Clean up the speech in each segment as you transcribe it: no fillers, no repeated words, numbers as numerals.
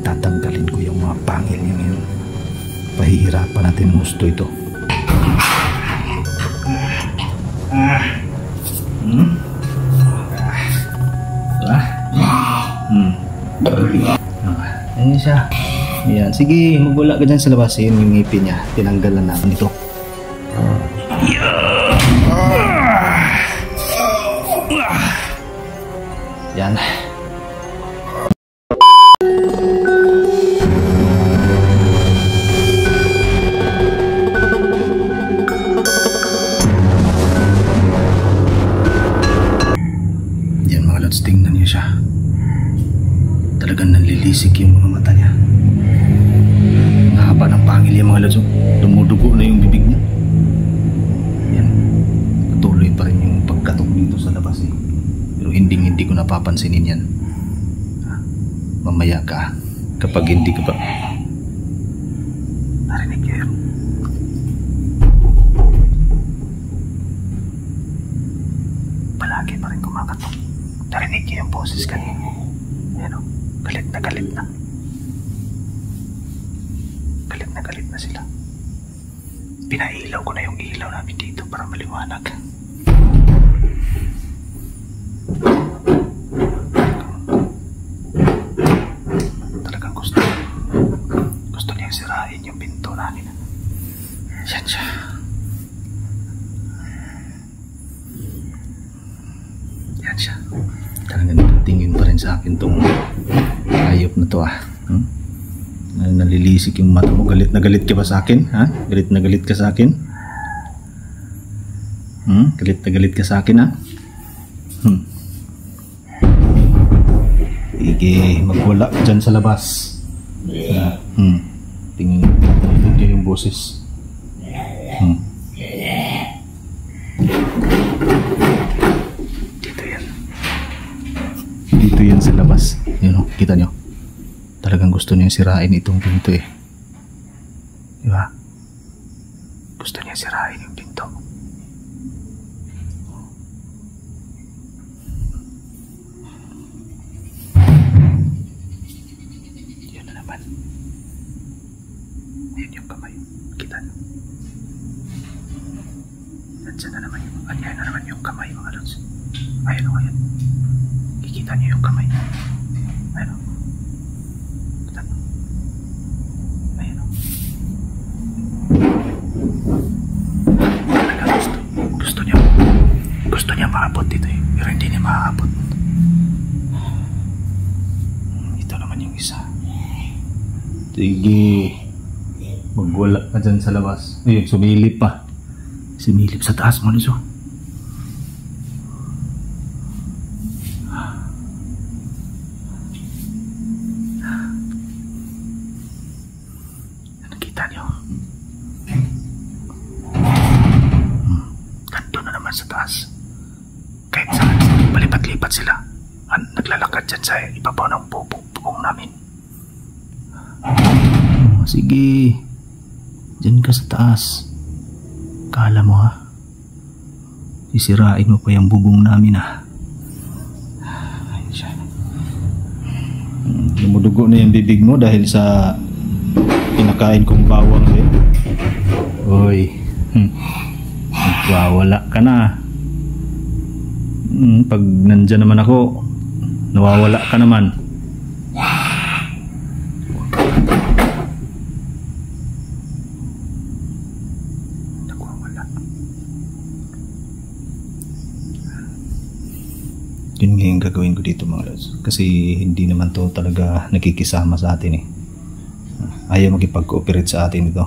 tatanggalin ko yung mga pangil niya ngayon. Pahihirapan natin gusto ito. Ayan siya. Ayan. Sige, magwala ka dyan sa labas. Ayan yung ngipin niya. Tinanggal na namin ito. Yan. Yan mga lods, tingnan niyo siya. Talagang nanlilisik yung mga mata niya. Nahaba ng pangil yung mga lods. Dumudugo na yung bibig niya. Yan. Patuloy pa rin yung pagkatok dito sa labas eh. Pero hindi ko napapansinin yan. Mamaya ka kapag hindi ka pa narinig yun. Palagi pa rin kumakatok. Narinig niyo yung boses kanina. Ayan o, galit na galit na. Galit na sila. Pinailaw ko na yung ilaw namin dito para maliwanag. Talagang gusto niyang sirain yung pinto namin. Yan siya. Yan siya. Talagang tingin pa rin sa akin tong hayop na to Nalilisik yung mata mo. Galit na galit ka ba sa akin? Ha? Galit na galit ka sa akin? Galit na galit ka sa akin, ha? Sige, magwala ka dyan sa labas. Tingin yung boses. Dito yan sa labas. Yun, kita nyo. Talagang gusto niya sirain itong pinto eh. Diba? Gusto niya sirain yung pinto. Yan na naman. Yan yung kamay. Kita nyo. Nandiyan na naman yung, yan na naman yung kamay mga lods. Ayan o, ayan. Kikita nyo yung kamay. Ayan o. Gusto niya maabot dito eh, pero hindi niya maaabot. Ito naman yung isa. Sige, magwala ka dyan sa labas. Ayun, sumilip pa. Sumilip sa taas mo niso. Nakita niyo? Nandun na naman sa taas. Kahit saan, palipat-lipat sila. Naglalakad dyan sa ibabaw ng bubong namin. Sige, dyan ka sa taas. Kala mo ha, sisirain mo pa yung bubong namin ha. Ayun siya. Lumudugo na yung bibig mo dahil sa pinakain kong bawang eh. Uy, wala ka na. Pag nandyan naman ako, nawawala ka naman. Nagwawala. Yun nga yung gagawin ko dito mga lods. Kasi hindi naman to talaga nakikisama sa atin eh. Ayaw makipag-cooperate sa atin ito.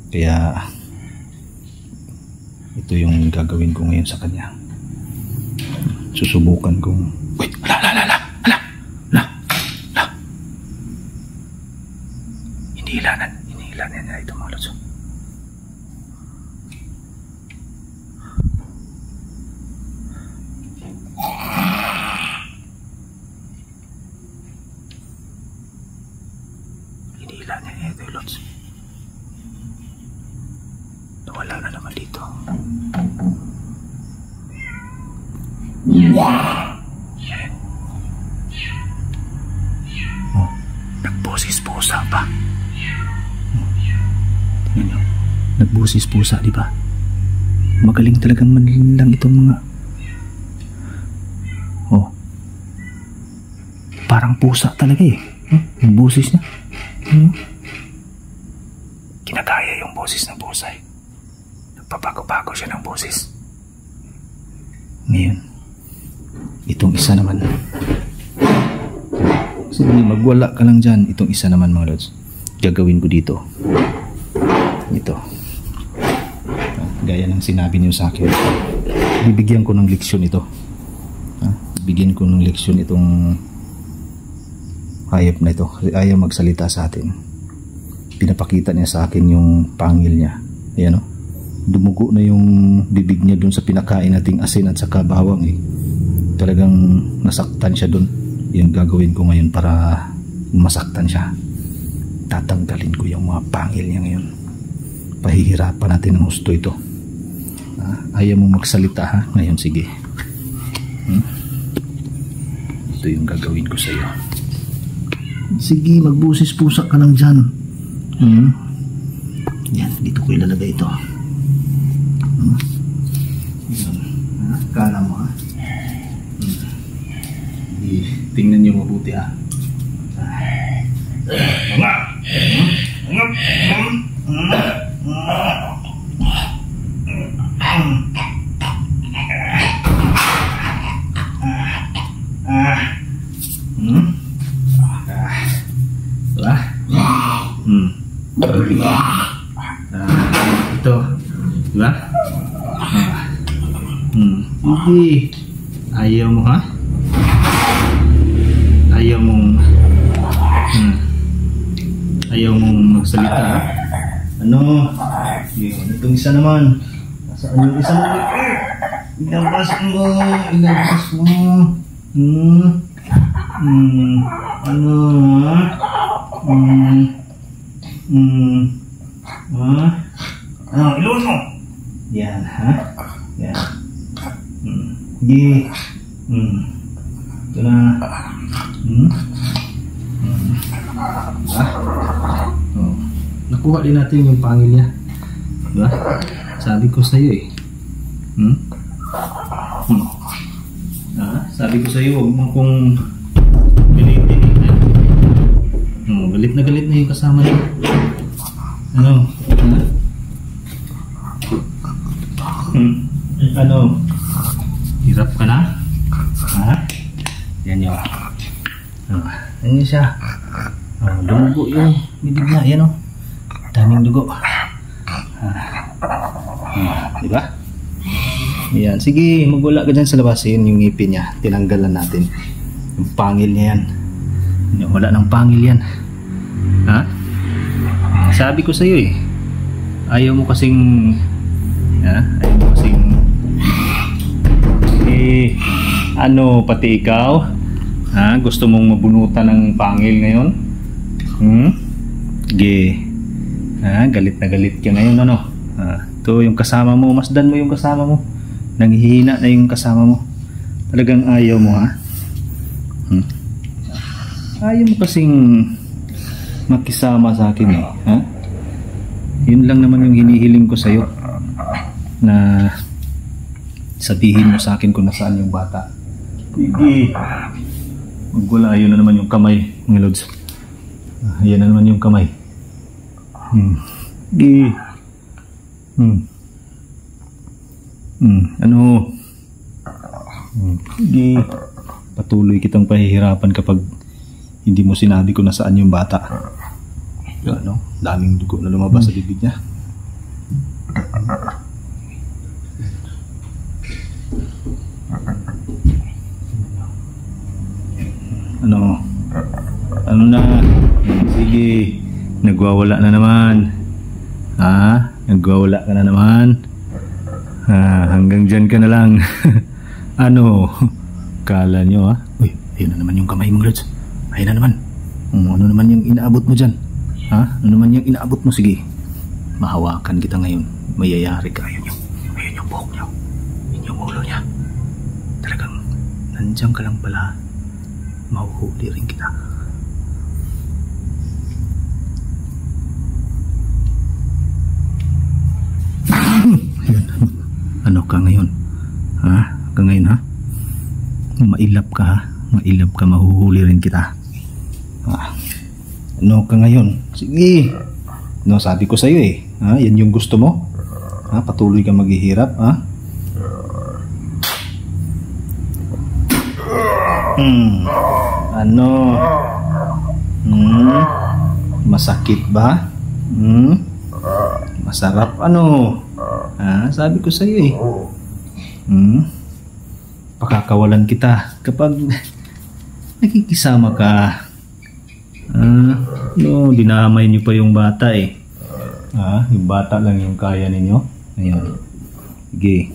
Kaya ito yung gagawin ko ngayon sa kanya. Susubukan kong wait, hala. Inilanan niya ito mga lods. Inilan niya ito lods. Nawala na naman dito. Nagbusis pusa pa. Tingnan nyo. Nagbusis pusa, di ba? Magaling talagang manlinlang itong mga... Oh. Parang pusa talaga eh. Yung busis niya. Kinagaya yung boses ng pusa eh. Nagpabago-bago siya ng boses. Ngayon, itong isa naman. Sige, magwala ka lang dyan. Itong isa naman mga lods. Gagawin ko dito. Ito. Gaya ng sinabi niyo sa akin. Bibigyan ko ng leksyon ito. Bibigyan ko ng leksyon itong hayop na ito. Kasi ayaw magsalita sa atin. Pinapakita niya sa akin yung pangil niya. Ayan o. Dumugo na yung bibig niya dun sa pinakain nating asin at saka bawang eh. Talagang nasaktan siya dun. Yung gagawin ko ngayon para masaktan siya. Tatanggalin ko yung mga pangil niya ngayon. Pahihirapan natin ng husto ito. Ayaw mo magsalita ha? Ngayon sige. Ito yung gagawin ko sa iyo. Sige, magbusis pusa ka lang dyan. Yan, dito ko ilalagay ito. Kala mo ha? Tingnan niyo mabuti ha. Ito, diba? Hindi. Ayaw mo ha? Ayaw mong magsalita ha? Ano? Yun, itong isa naman. Saan yung isa mo? Ilabas mo. Ano ha? Ilun mo. Yan ha? Yan. Sige. Ito na. Nakuha din natin yung pangil niya. Diba? Sabi ko sa'yo eh. Sabi ko sa'yo, huwag mo kong pilitin. Galit na yung kasama niya. Ano? Ano? Hirap ka na? Ha? Yan yun. Yan siya. Dumugo yung bibig na. Yan o. Daming dugo. Diba? Yan. Sige, magwala ka dyan sa labasin yung ngipin niya. Tinanggalan natin. Yung pangil niya yan. Wala ng pangil yan. Ha? Sabi ko sa'yo eh. Ayaw mo kasing... Ayaw mo kasing... ano, pati ikaw? Gusto mong mabunutan ng pangil ngayon? Sige. Galit na galit ka ngayon, ano? Ito yung kasama mo, masdan mo yung kasama mo. Nanghihina na yung kasama mo. Talagang ayaw mo ha? Ayaw mo kasing makisama sa akin eh. Yun lang naman yung hinihiling ko sa'yo. Na sabihin mo sa akin kung nasaan yung bata. Sige. Magwala, ayun na naman yung kamay, mga lods. Ayan na naman yung kamay. Sige. Ano? Sige. Patuloy kitang pahihirapan kapag hindi mo sinabi kung nasaan yung bata. Ano? Daming dugo na lumabas sa bibig niya. Ano na? Sige. Nagwawala na naman. Nagwawala ka na naman. Hanggang dyan ka na lang. Ano? Kala nyo Uy, ayun na naman yung kamay mong lods. Ayun na naman. Ano naman yung inaabot mo dyan? Ano naman yung inaabot mo? Sige. Mahawakan kita ngayon. Mayayari ka. Ayun yung buhok niya. Ayun yung ulo niya. Talagang nandiyan ka lang pala. Mahuhuli rin kita. mailap ka ha. Mailap ka, mahuhuli rin kita. Ano ka ngayon? Sige. No, sabi ko sa'yo eh. Yan yung gusto mo? Patuloy ka maghihirap? Ano? Masakit ba? Masarap ano? Sabi ko sa'yo eh. Pakakawalan kita kapag nakikisama ka. No, dinamay niyo pa yung bata eh. Yung bata lang yung kaya ninyo. Ayun. Sige.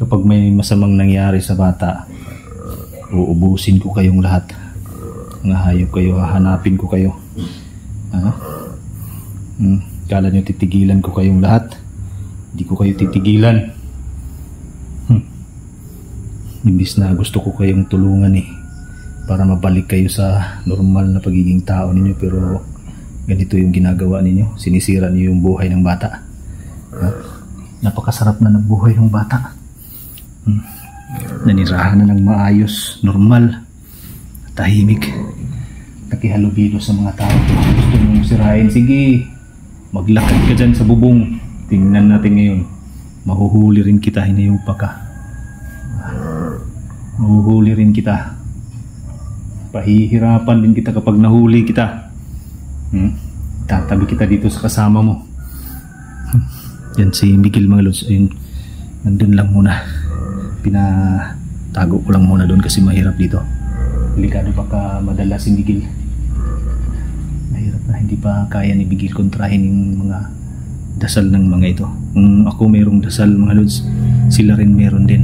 Kapag may masamang nangyari sa bata, uubusin ko kayong lahat. Mga hayop kayo, hahanapin ko kayo. Kala nyo titigilan ko kayong lahat? Hindi ko kayo titigilan. Imbis na gusto ko kayong tulungan eh, para mabalik kayo sa normal na pagiging tao ninyo, pero ganito yung ginagawa ninyo. Sinisira niyo yung buhay ng bata. Napakasarap na ng buhay ng bata. Nanirahan na ng maayos, normal, tahimik, nakihalubilo sa mga tao. Gusto mong sirain, sige, maglakad ka dyan sa bubong. Tingnan natin ngayon. Mahuhuli rin kita, hinayupa ka. Mahuhuli rin kita. Pahihirapan din kita kapag nahuli kita. Tatabi kita dito sa kasama mo. Yan si Miguel mga lods. Ayun, nandun lang muna. Pinatago ko lang muna doon kasi mahirap dito. Delikado baka madala si Miguel. Mahirap na, hindi pa kaya ni Miguel kontrahin yung mga dasal ng mga ito. Kung ako mayroong dasal mga lods, sila rin meron din.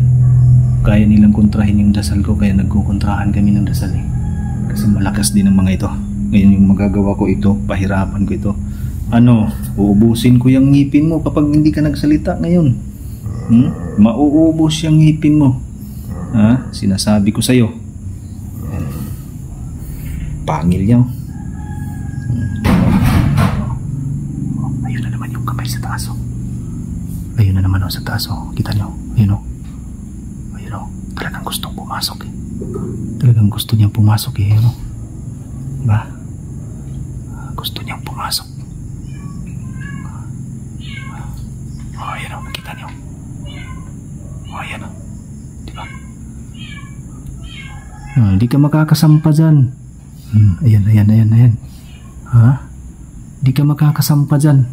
Kaya nilang kontrahin yung dasal ko, kaya nagkukontrahan kami ng dasal eh. Kasi malakas din ang mga ito. Ngayon yung magagawa ko ito, pahirapan ko ito. Uubusin ko yung ngipin mo kapag hindi ka nagsalita ngayon. Mauubos yung ngipin mo. Sinasabi ko sa'yo. Pangil niya. Ayun na naman yung kamay sa taas. Ayun na naman sa taas. Kita niyo? Ayun o. Talagang gustong pumasok eh. Talagang gusto niyang pumasok eh. Diba? Gusto niyang pumasok. Ayan o, nakita niyo. Ayan o. Diba? Hindi ka makakasampa dyan. Ayan. Hindi ka makakasampa dyan.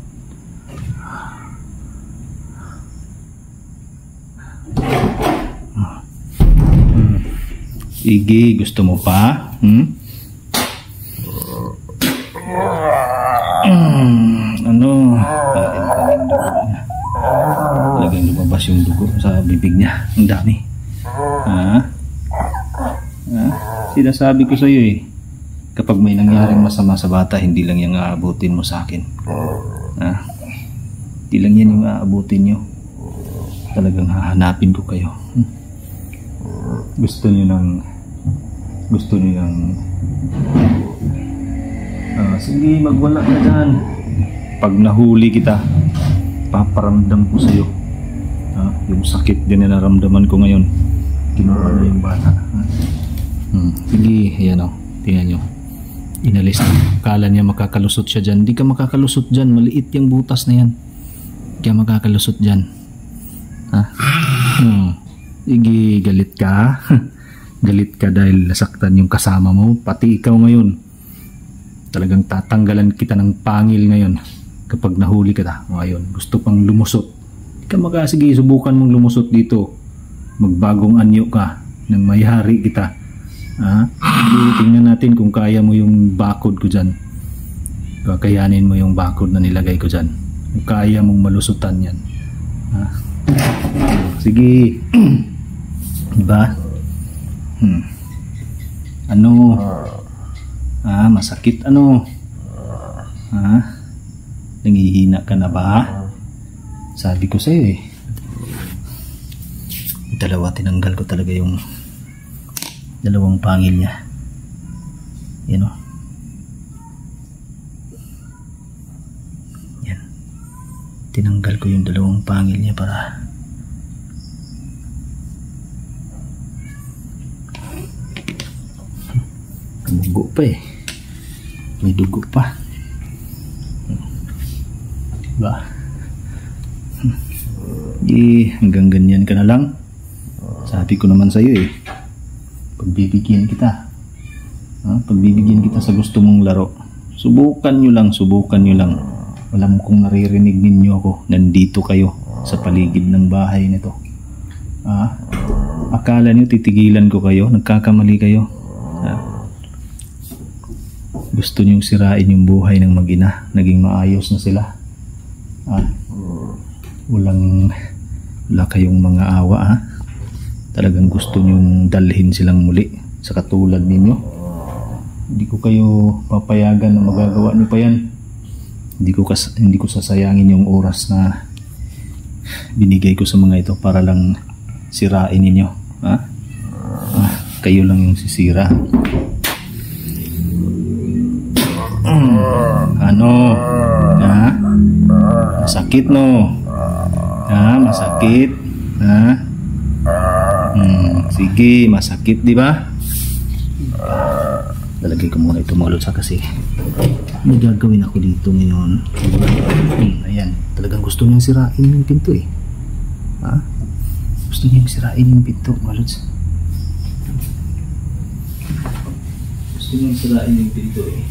Sige, gusto mo pa? Talagang lumabas yung dugo sa bibig niya. Ang dami. Sinasabi ko sa iyo eh, kapag may nangyaring masama sa bata, hindi lang yung aabutin mo sa akin. Hindi lang yan yung aabutin nyo. Talagang hahanapin ko kayo. Gusto niyo ng sige, magwala ka dyan. Pag nahuli kita, paparamdam ko sa'yo yung sakit din na naramdaman ko ngayon. Kinuha na yung bata. Sige, ayan o, tingnan nyo, inalis na. Kala niya makakalusot siya dyan. Hindi ka makakalusot dyan, maliit yung butas na yan. Hindi ka makakalusot dyan. Sige, galit ka. Galit ka dahil nasaktan yung kasama mo, pati ikaw ngayon. Talagang tatanggalan kita ng pangil ngayon kapag nahuli kita. Ngayon, gusto pang lumusot. Hindi ka makasige, subukan mong lumusot dito. Magbagong anyo ka nang mayari kita. Tingnan natin kung kaya mo yung bakod ko dyan. Kakayanin mo yung bakod na nilagay ko dyan. Kung kaya mong malusutan yan. Sige. Diba? Masakit nangihina ka na ba? Sabi ko sa'yo eh. Dalawa, tinanggal ko talaga yung dalawang pangil niya. Yan o. Yan. Tinanggal ko yung dalawang pangil niya para dugo pa eh. May dugo pa. Ba? Hanggang ganyan ka na lang. Sabi ko naman sa'yo eh. Pagbibigyan kita. Pagbibigyan kita sa gusto mong laro. Subukan nyo lang, subukan nyo lang. Alam kong naririnig ninyo ako. Nandito kayo sa paligid ng bahay nito. Akala nyo titigilan ko kayo? Nagkakamali kayo. Gusto nyong sirain yung buhay ng mag-ina. Naging maayos na sila. Wala kayong mga awa. Talagang gusto nyong dalhin silang muli sa katulad ninyo. Hindi ko kayo papayagan na magagawa nyo pa yan. Hindi ko sasayangin yung oras na binigay ko sa mga ito para lang sirain ninyo. Kayo lang yung sisira. Ano? Masakit no? Masakit? Sige, masakit di ba? Lalagay ko muna ito mga lutsa kasi may gagawin ako dito ngayon. Ayan, talagang gusto niyang sirain yung pinto eh. Gusto niyang sirain yung pinto mga lutsa. Gusto niyang sirain yung pinto eh.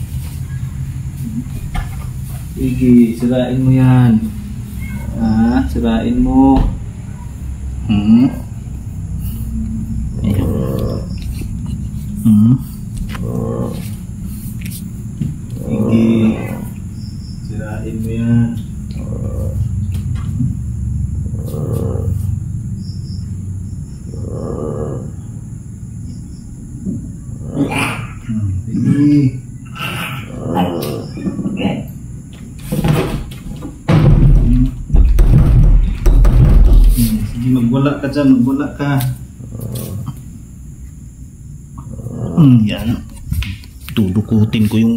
Sige, sirain mo yan. Sirain mo. Ayan. Sige, sirain mo yan. Sige. Magwala ka dyan, magwala ka. Yan. Tudukutin ko yung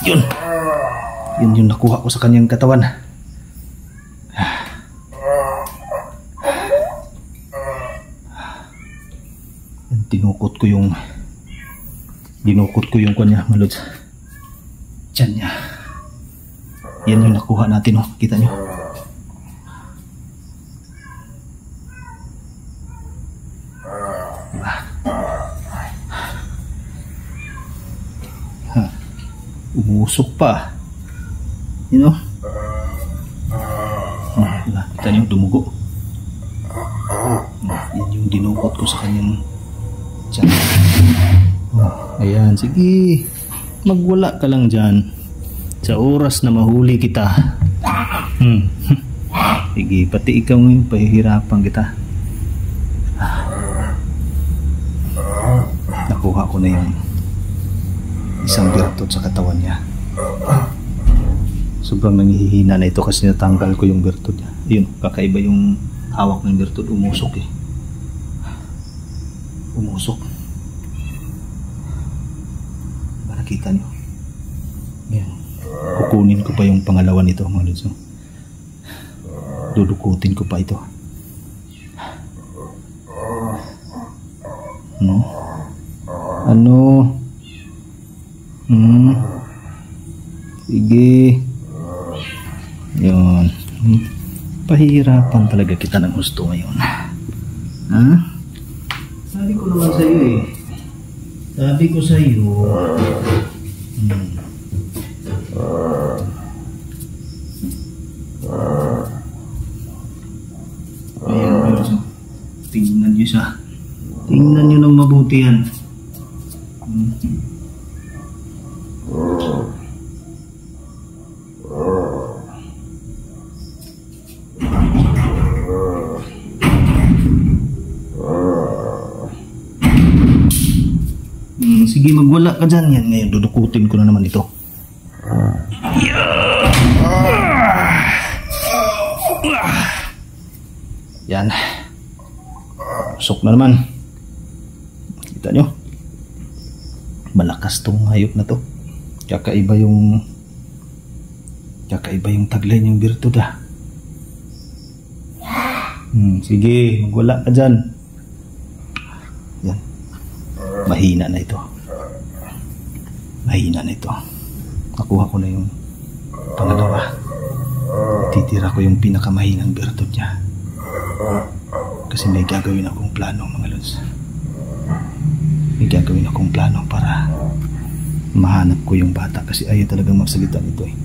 yun yung nakuha ko sa kanyang katawan. Dinukot ko yung kanya malod dyan niya. Yan yung nakuha natin, kita nyo. Umusok pa. You know? Kita niyo, dumugo. Yan yung dinukot ko sa kanyang tiyan. Ayan, sige. Magwala ka lang dyan. Sa oras na mahuli kita. Sige, pati ikaw ngayon, pahihirapan kita. Nakuha ko na yung isang birtod sa katawan niya. Sobrang nanghihina na ito kasi natanggal ko yung birtod niya. Yun, kakaiba yung hawak ng birtod. Umusok eh. Umusok. Nakita niyo. Yan. Kukunin ko pa yung pangalawa nito mga lods. Dudukutin ko pa ito. Ano? Sige. Yun. Pahihirapan talaga kita ng gusto ngayon. Sabi ko naman sa'yo eh. Sabi ko sa'yo. Ayan. Tingnan nyo siya. Tingnan nyo ng mabuti yan. Sige, magwala ka dyan. Yan, ngayon dudukutin ko na naman ito. Yan. Usok na naman. Kita nyo? Malakas tong hayop na to. Kakaiba yung taglay niyang birtud Sige, magwala ka dyan. Yan. Mahina na ito. Mahina na ito. Nakuha ko na yung pangalawa. Titira ko yung pinakamahinang bertod niya. Kasi may gagawin akong plano, mga lods. May gagawin akong plano para mahanap ko yung bata. Kasi ayaw talagang magsalita nito eh.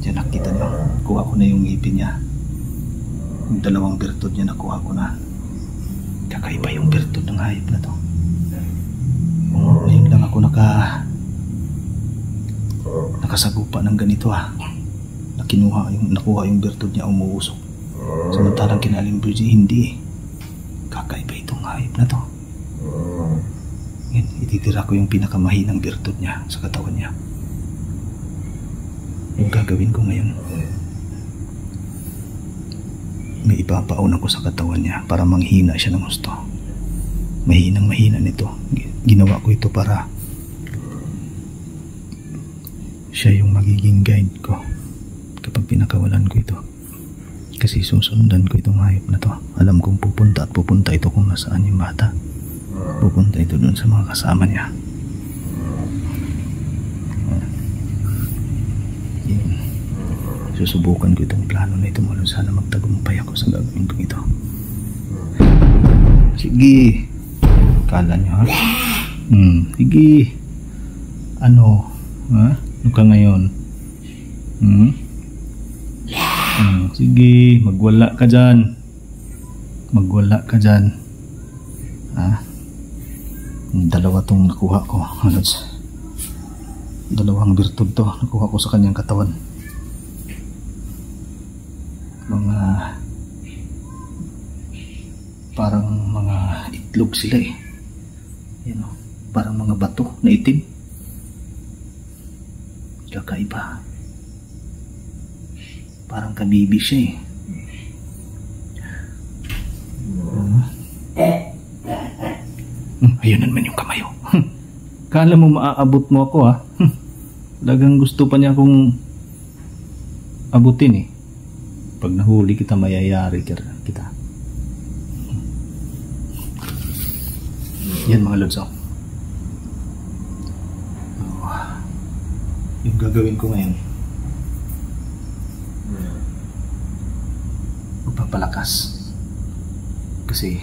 Diyan nakita niyo. Kuha ko na yung ngipin niya. Yung dalawang bertod niya nakuha ko na. Kakaiba yung bertod ng hayop na to. Ngayon lang ako nakasagupa ng ganito nakuha yung bertod niya umuusok. Samantalang kinaling Bridgie hindi eh. Kakaiba itong hayop na to. Ngayon, ititira ko yung pinakamahinang bertod niya sa katawan niya. Yung gagawin ko ngayon, may ipapaon ako sa katawan niya para manghina siya ng gusto. Mahina nito. Ginawa ko ito para siya yung magiging guide ko kapag pinakawalan ko ito. Kasi susundan ko itong hayop na to. Alam kong pupunta ito kung nasaan yung bata. Pupunta ito dun sa mga kasama niya. Yan. Susubukan ko itong plano na ito. Sana magtagumpay ako sa gagawin ko ito. Sige. Kala nyo ha? Sige. Ano? Ha? Ano ka ngayon? Sige. Magwala ka dyan. Magwala ka dyan. Ha? Dalawa tong nakuha ko. Dalawang bertod to. Nakuha ko sa kanyang katawan. Parang mga itlog sila eh. Yan o. Parang mga bato na itim. Kakaiba. Parang kabibi siya eh. Ayun naman yung kamay oh. Kala mo maaabot mo ako ha. Talagang gusto pa niya akong abutin eh. Pag nahuli kita, mayayari kita. Yan mga lods oh. Yung gagawin ko ngayon, magpapalakas. Kasi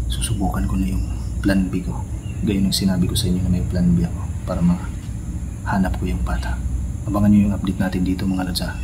susubukan ko na yung plan B ko. Gayun yung sinabi ko sa inyo na may plan B ako para mahanap ko yung bata. Abangan nyo yung update natin dito mga lods ha.